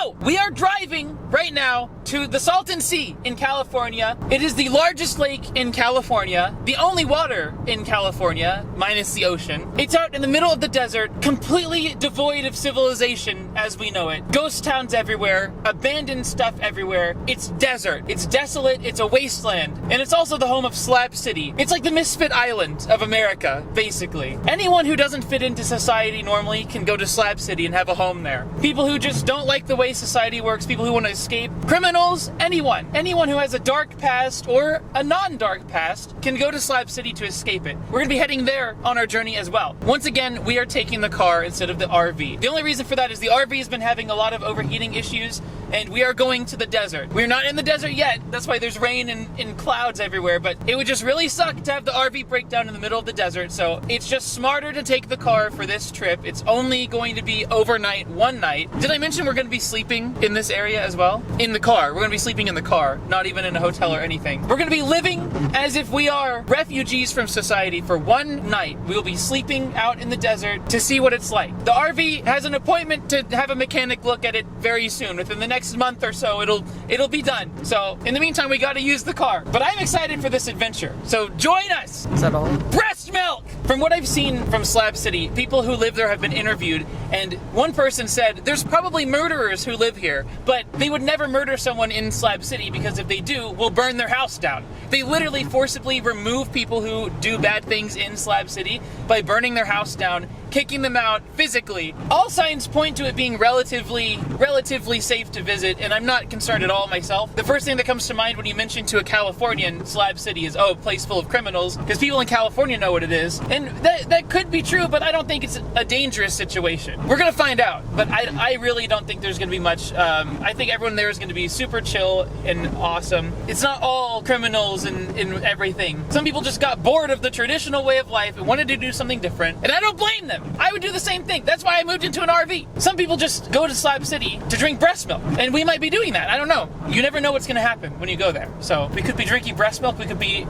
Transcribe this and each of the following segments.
So, we are driving right now to the Salton Sea in California. It is the largest lake in California, the only water in California, minus the ocean. It's out in the middle of the desert, completely devoid of civilization as we know it. Ghost towns everywhere, abandoned stuff everywhere. It's desert, it's desolate, it's a wasteland, and it's also the home of Slab City. It's like the misfit island of America, basically. Anyone who doesn't fit into society normally can go to Slab City and have a home there. People who just don't like the way society works, people who want to escape, criminals, anyone who has a dark past or a non-dark past can go to Slab City to escape it. We're gonna be heading there on our journey as well. Once again, we are taking the car instead of the RV. The only reason for that is the RV has been having a lot of overheating issues, and we are going to the desert. We're not in the desert yet, that's why there's rain and clouds everywhere, but it would just really suck to have the RV break down in the middle of the desert, so it's just smarter to take the car for this trip. It's only going to be overnight, one night. Did I mention we're going to be sleeping in this area as well? In the car. We're going to be sleeping in the car, not even in a hotel or anything. We're going to be living as if we are refugees from society for one night. We will be sleeping out in the desert to see what it's like. The RV has an appointment to have a mechanic look at it very soon. Within the next month or so, it'll be done. So in the meantime, we got to use the car. But I'm excited for this adventure. So join us. Is that all? Breast milk! From what I've seen from Slab City, people who live there have been interviewed, and one person said there's probably murderers who live here, but they would never murder someone in Slab City because if they do, we'll burn their house down. They literally forcibly remove people who do bad things in Slab City by burning their house down, kicking them out physically. All signs point to it being relatively safe to visit, and I'm not concerned at all myself. The first thing that comes to mind when you mention to a Californian Slab City is, oh, a place full of criminals, because people in California know what it is. And that could be true, but I don't think it's a dangerous situation. We're gonna find out, but I really don't think there's gonna be much. I think everyone there is gonna be super chill and awesome. It's not all criminals and everything. Some people just got bored of the traditional way of life and wanted to do something different, and I don't blame them. I would do the same thing. That's why I moved into an RV. Some people just go to Slab City to drink breast milk, and we might be doing that. I don't know. You never know what's gonna happen when you go there. So we could be drinking breast milk, we could be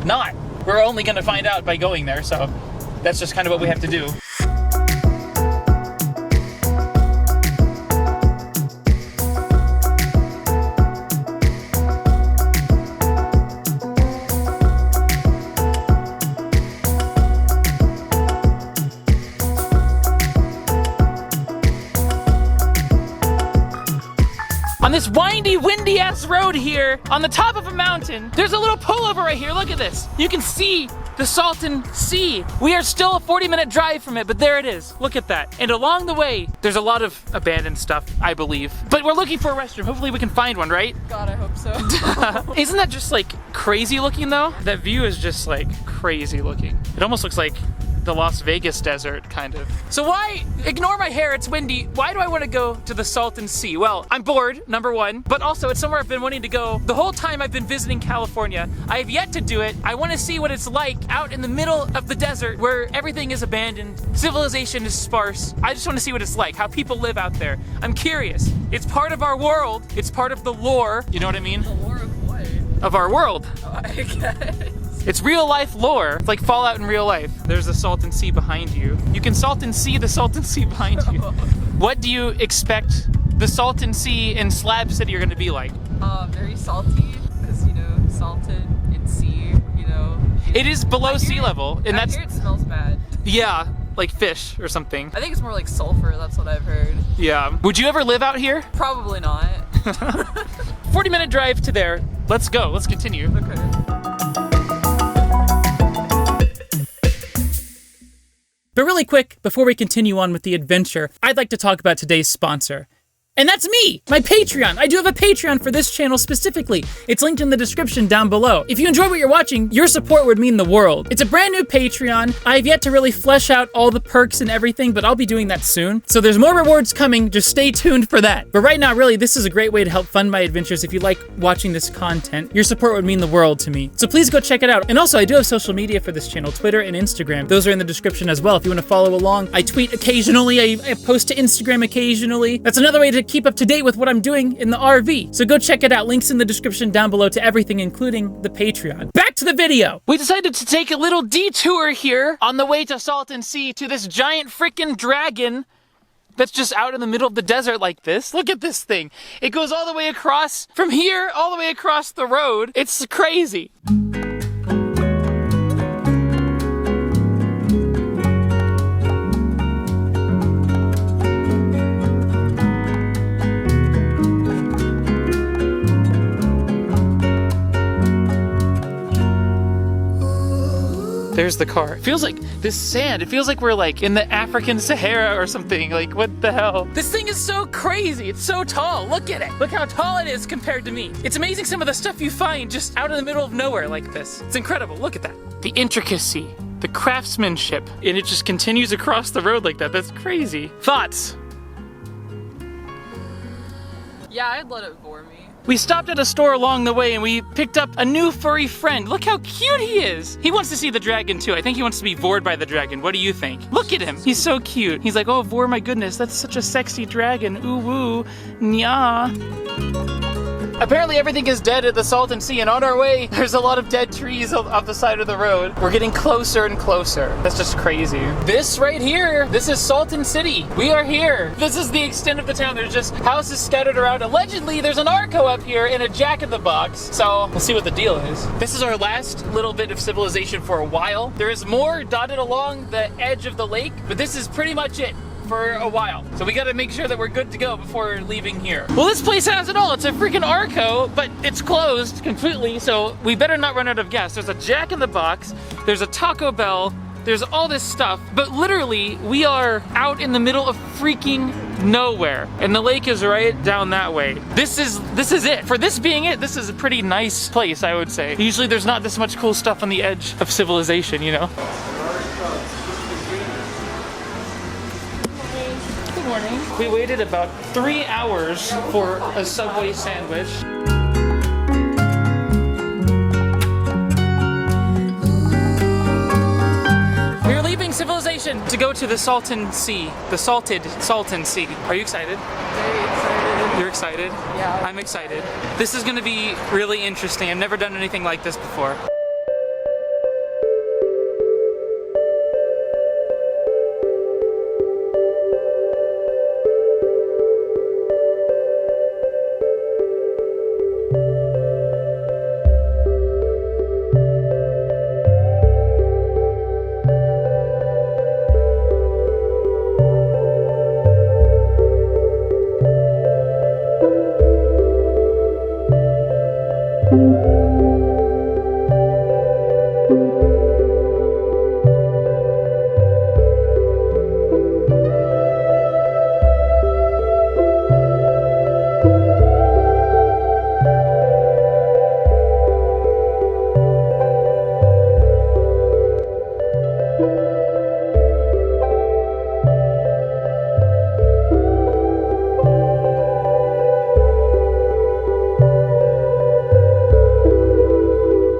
not. We're only gonna find out by going there, so that's just kind of what we have to do. On this windy, windy-ass road here, on the top of a mountain, there's a little pullover right here. Look at this. You can see the Salton Sea. We are still a 40-minute drive from it, but there it is. Look at that. And along the way, there's a lot of abandoned stuff, I believe. But we're looking for a restroom. Hopefully we can find one, right? God, I hope so. Isn't that just like crazy looking though? That view is just like crazy looking. It almost looks like the Las Vegas desert, kind of. So why, ignore my hair, it's windy, why do I want to go to the Salton Sea? Well, I'm bored, number one, but also it's somewhere I've been wanting to go the whole time I've been visiting California. I have yet to do it. I want to see what it's like out in the middle of the desert where everything is abandoned, civilization is sparse. I just want to see what it's like, how people live out there. I'm curious. It's part of our world. It's part of the lore. You know what I mean? The lore of what? Of our world. Oh, I guess. It's real life lore. It's like Fallout in real life. There's the Salton Sea behind you. You can Salton see the Salton Sea behind you. What do you expect the Salton Sea and Slab City are gonna be like? Very salty, because, you know, Salton and sea, you know. It is below sea level, and I hear it smells bad. Yeah, like fish or something. I think it's more like sulfur, that's what I've heard. Yeah. Would you ever live out here? Probably not. 40-minute drive to there. Let's go, let's continue. Okay. But really quick, before we continue on with the adventure, I'd like to talk about today's sponsor. And that's me, my Patreon. I do have a Patreon for this channel specifically. It's linked in the description down below. If you enjoy what you're watching, your support would mean the world. It's a brand new Patreon. I've yet to really flesh out all the perks and everything, but I'll be doing that soon. So there's more rewards coming, just stay tuned for that. But right now, really, this is a great way to help fund my adventures. If you like watching this content, your support would mean the world to me. So please go check it out. And also, I do have social media for this channel, Twitter and Instagram. Those are in the description as well if you want to follow along. I tweet occasionally, I post to Instagram occasionally. That's another way to keep up to date with what I'm doing in the RV. So go check it out. Links in the description down below to everything, including the Patreon. Back to the video. We decided to take a little detour here on the way to Salton Sea to this giant freaking dragon that's just out in the middle of the desert like this. Look at this thing. It goes all the way across, from here, all the way across the road. It's crazy. There's the car. It feels like this sand. It feels like we're like in the African Sahara or something. Like, what the hell? This thing is so crazy. It's so tall. Look at it. Look how tall it is compared to me. It's amazing some of the stuff you find just out in the middle of nowhere like this. It's incredible. Look at that. The intricacy, the craftsmanship, and it just continues across the road like that. That's crazy. Thoughts? Yeah, I'd let it bore me. We stopped at a store along the way and we picked up a new furry friend. Look how cute he is. He wants to see the dragon too. I think he wants to be vored by the dragon. What do you think? Look at him. He's so cute. He's like, oh, Vor, my goodness, that's such a sexy dragon. Ooh, woo, nya. Apparently everything is dead at the Salton Sea, and on our way, there's a lot of dead trees off the side of the road. We're getting closer and closer. That's just crazy. This right here, this is Salton City. We are here. This is the extent of the town. There's just houses scattered around. Allegedly, there's an Arco up here and a Jack-in-the-Box. So we'll see what the deal is. This is our last little bit of civilization for a while. There is more dotted along the edge of the lake, but this is pretty much it for a while. So we gotta make sure that we're good to go before leaving here. Well, this place has it all. It's a freaking Arco, but it's closed completely, so we better not run out of gas. There's a Jack-in-the-Box, there's a Taco Bell, there's all this stuff, but literally we are out in the middle of freaking nowhere, and the lake is right down that way. This is it. For this being it, this is a pretty nice place, I would say. Usually there's not this much cool stuff on the edge of civilization, you know? Morning. We waited about 3 hours for a Subway sandwich. We're leaving civilization to go to the Salton Sea, the salted Salton Sea. Are you excited? Very excited. You're excited? Yeah. I'm excited. This is gonna be really interesting. I've never done anything like this before.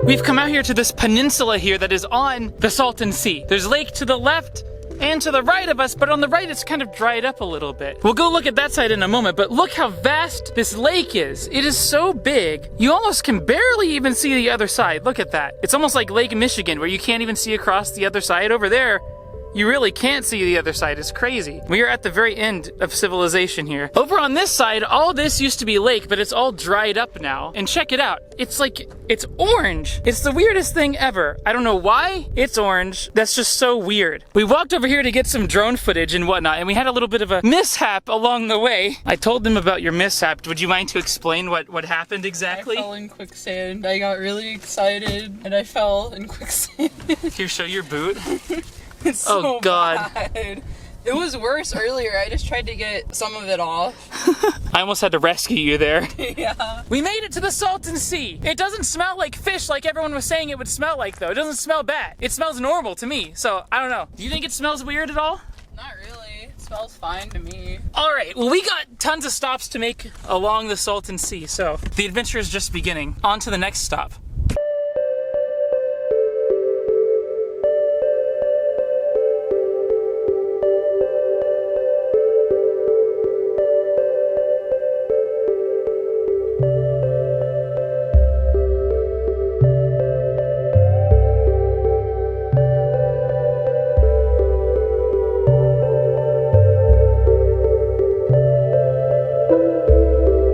We've come out here to this peninsula here that is on the Salton Sea. There's lake to the left and to the right of us, but on the right it's kind of dried up a little bit. We'll go look at that side in a moment, but look how vast this lake is. It is so big, you almost can barely even see the other side. Look at that. It's almost like Lake Michigan, where you can't even see across the other side. Over there, you really can't see the other side. It's crazy. We are at the very end of civilization here. Over on this side, all this used to be lake, but it's all dried up now. And check it out. It's like, it's orange. It's the weirdest thing ever. I don't know why it's orange. That's just so weird. We walked over here to get some drone footage and whatnot, and we had a little bit of a mishap along the way. I told them about your mishap. Would you mind to explain what happened exactly? I fell in quicksand. I got really excited and I fell in quicksand. Here, show your boot. It's so oh God. bad. It was worse earlier. I just tried to get some of it off. I almost had to rescue you there. Yeah. We made it to the Salton Sea. It doesn't smell like fish like everyone was saying it would smell like, though. It doesn't smell bad. It smells normal to me, so I don't know. Do you think it smells weird at all? Not really. It smells fine to me. All right, well, we got tons of stops to make along the Salton Sea, so the adventure is just beginning. On to the next stop.